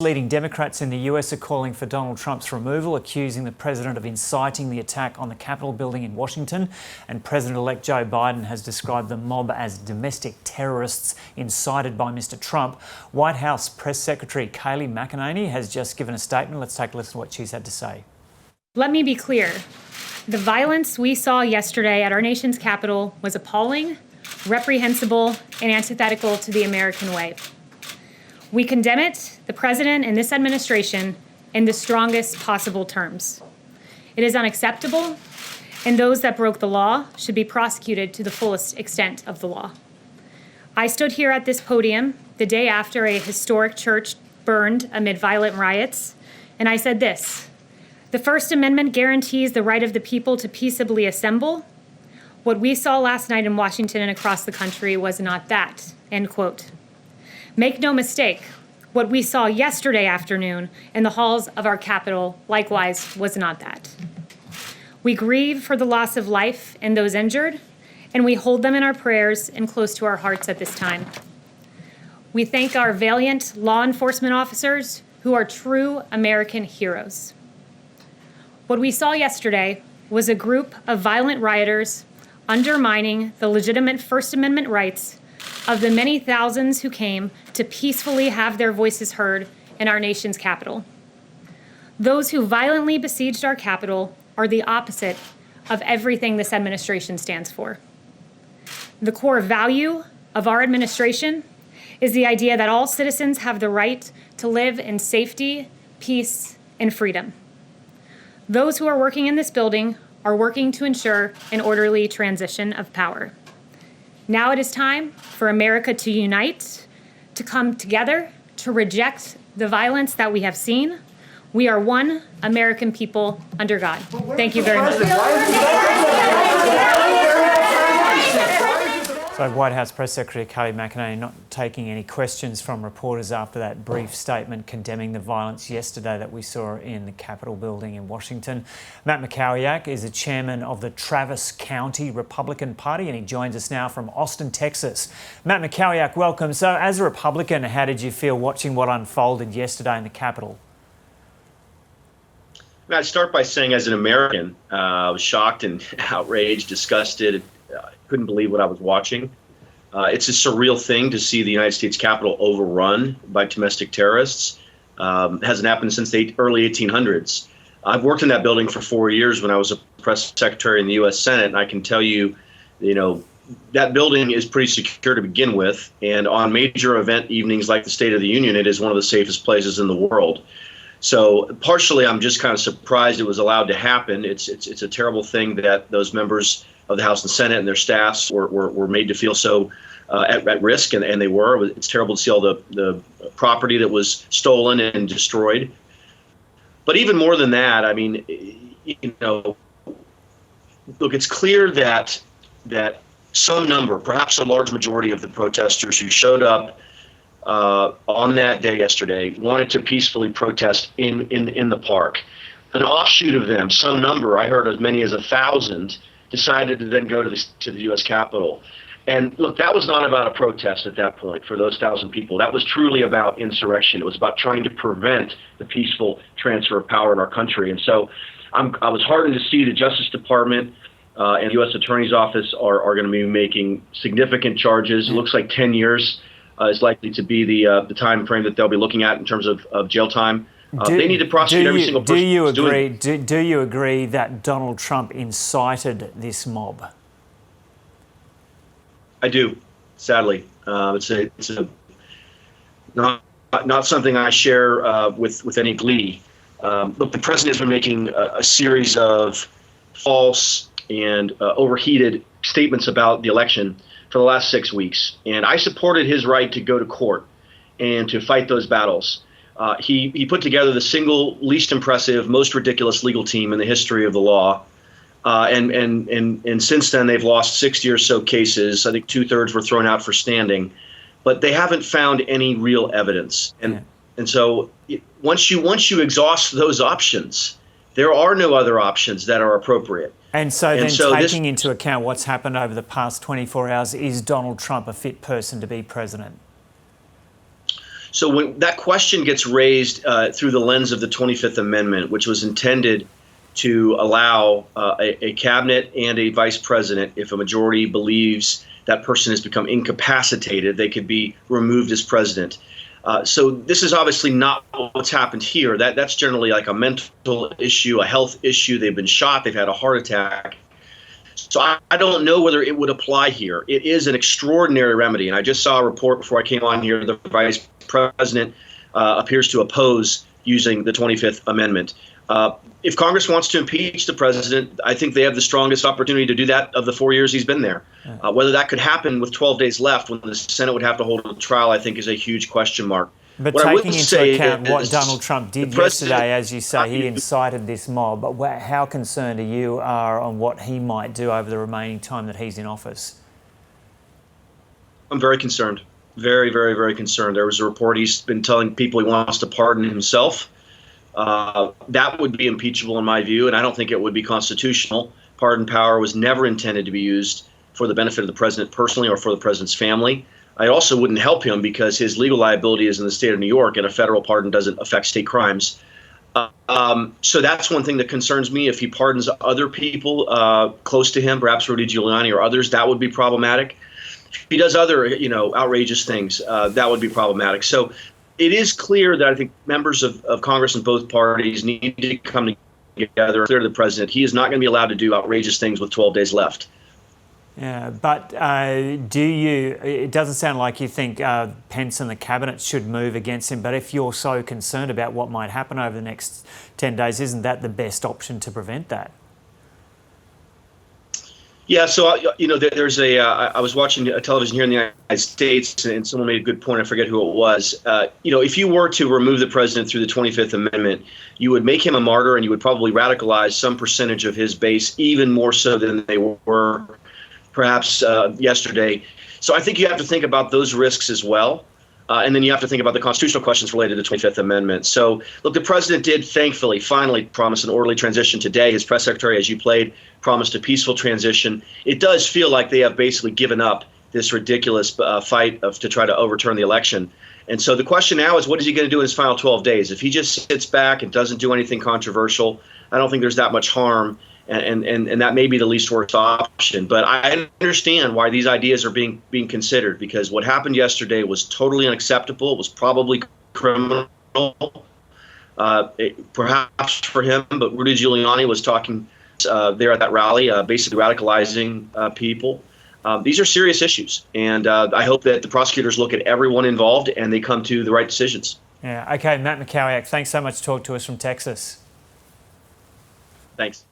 Leading Democrats in the US are calling for Donald Trump's removal, accusing the president of inciting the attack on the Capitol building in Washington. And President-elect Joe Biden has described the mob as domestic terrorists incited by Mr. Trump. White House Press Secretary Kayleigh McEnany has just given a statement. Let's take a listen to what she's had to say. Let me be clear. The violence we saw yesterday at our nation's Capitol was appalling, reprehensible, and antithetical to the American way. We condemn it, the president and this administration, in the strongest possible terms. It is unacceptable, and those that broke the law should be prosecuted to the fullest extent of the law. I stood here at this podium the day after a historic church burned amid violent riots, and I said this: the First Amendment guarantees the right of the people to peaceably assemble. What we saw last night in Washington and across the country was not that, end quote. Make no mistake, what we saw yesterday afternoon in the halls of our Capitol likewise was not that. We grieve for the loss of life and those injured, and we hold them in our prayers and close to our hearts at this time. We thank our valiant law enforcement officers who are true American heroes. What we saw yesterday was a group of violent rioters undermining the legitimate First Amendment rights of the many thousands who came to peacefully have their voices heard in our nation's Capitol. Those who violently besieged our Capitol are the opposite of everything this administration stands for. The core value of our administration is the idea that all citizens have the right to live in safety, peace, and freedom. Those who are working in this building are working to ensure an orderly transition of power. Now it is time for America to unite, to come together, to reject the violence that we have seen. We are one American people under God. Thank you very much. So White House Press Secretary Kayleigh McEnany not taking any questions from reporters after that brief statement condemning the violence yesterday that we saw in the Capitol building in Washington. Matt Mackowiak is the chairman of the Travis County Republican Party, and he joins us now from Austin, Texas. Matt Mackowiak, welcome. So as a Republican, how did you feel watching what unfolded yesterday in the Capitol? I'd start by saying, as an American, I was shocked and outraged, disgusted. Couldn't believe what I was watching. It's a surreal thing to see the United States Capitol overrun by domestic terrorists. Hasn't happened since the early 1800s. I've worked in that building for 4 years when I was a press secretary in the U.S. Senate, and I can tell you, that building is pretty secure to begin with. And on major event evenings like the State of the Union, it is one of the safest places in the world. So partially, I'm just kind of surprised it was allowed to happen. It's a terrible thing that those members of the House and Senate and their staffs were made to feel so at risk, and they were. It's terrible to see all the property that was stolen and destroyed. But even more than that, I mean, look, it's clear that some number, perhaps a large majority of the protesters who showed up on that day yesterday wanted to peacefully protest in the park. An offshoot of them, some number, I heard as many as 1,000, decided to then go to the U.S. Capitol. And look, that was not about a protest at that point for those 1,000 people. That was truly about insurrection. It was about trying to prevent the peaceful transfer of power in our country. And so I was heartened to see the Justice Department and the U.S. Attorney's Office are going to be making significant charges. It looks like 10 years is likely to be the time frame that they'll be looking at in terms of jail time. They need to prosecute every single person. Do you agree that Donald Trump incited this mob? I do, sadly. It's not something I share with any glee. Look, the president has been making a series of false and overheated statements about the election for the last 6 weeks, and I supported his right to go to court and to fight those battles. He put together the single least impressive, most ridiculous legal team in the history of the law. And since then, they've lost 60 or so cases. I think 2/3 were thrown out for standing, but they haven't found any real evidence. And so once you exhaust those options, there are no other options that are appropriate. And so taking into account what's happened over the past 24 hours, is Donald Trump a fit person to be president? So when that question gets raised through the lens of the 25th Amendment, which was intended to allow a cabinet and a vice president, if a majority believes that person has become incapacitated, they could be removed as president. So this is obviously not what's happened here. That's generally like a mental issue, a health issue. They've been shot. They've had a heart attack. So I don't know whether it would apply here. It is an extraordinary remedy. And I just saw a report before I came on here. The vice president appears to oppose using the 25th Amendment. If Congress wants to impeach the president, I think they have the strongest opportunity to do that of the 4 years he's been there. Whether that could happen with 12 days left when the Senate would have to hold a trial, I think is a huge question mark. But what taking into account what Donald Trump did yesterday, as you say, he incited this mob. But how concerned you are on what he might do over the remaining time that he's in office? I'm very concerned. Very, very, very concerned. There was a report he's been telling people he wants to pardon himself. That would be impeachable in my view, and I don't think it would be constitutional. Pardon power was never intended to be used for the benefit of the president personally or for the president's family. I also wouldn't help him because his legal liability is in the state of New York, and a federal pardon doesn't affect state crimes. So that's one thing that concerns me. If he pardons other people close to him, perhaps Rudy Giuliani or others, that would be problematic. If he does other, outrageous things, that would be problematic. So it is clear that I think members of Congress in both parties need to come together and clear to the president he is not going to be allowed to do outrageous things with 12 days left. Yeah, but it doesn't sound like you think Pence and the cabinet should move against him, but if you're so concerned about what might happen over the next 10 days, isn't that the best option to prevent that? Yeah, so, I was watching television here in the United States, and someone made a good point. I forget who it was. If you were to remove the president through the 25th Amendment, you would make him a martyr, and you would probably radicalize some percentage of his base even more so than they were perhaps yesterday. So I think you have to think about those risks as well. And then you have to think about the constitutional questions related to the 25th Amendment. So, look, the president did, thankfully, finally promise an orderly transition today. His press secretary, as you played, promised a peaceful transition. It does feel like they have basically given up this ridiculous fight to try to overturn the election. And so the question now is, what is he going to do in his final 12 days? If he just sits back and doesn't do anything controversial, I don't think there's that much harm. And that may be the least worst option. But I understand why these ideas are being considered, because what happened yesterday was totally unacceptable. It was probably criminal, perhaps for him. But Rudy Giuliani was talking there at that rally, basically radicalizing people. These are serious issues. And I hope that the prosecutors look at everyone involved and they come to the right decisions. Yeah. Okay, Matt Mackowiak, thanks so much for talking to us from Texas. Thanks.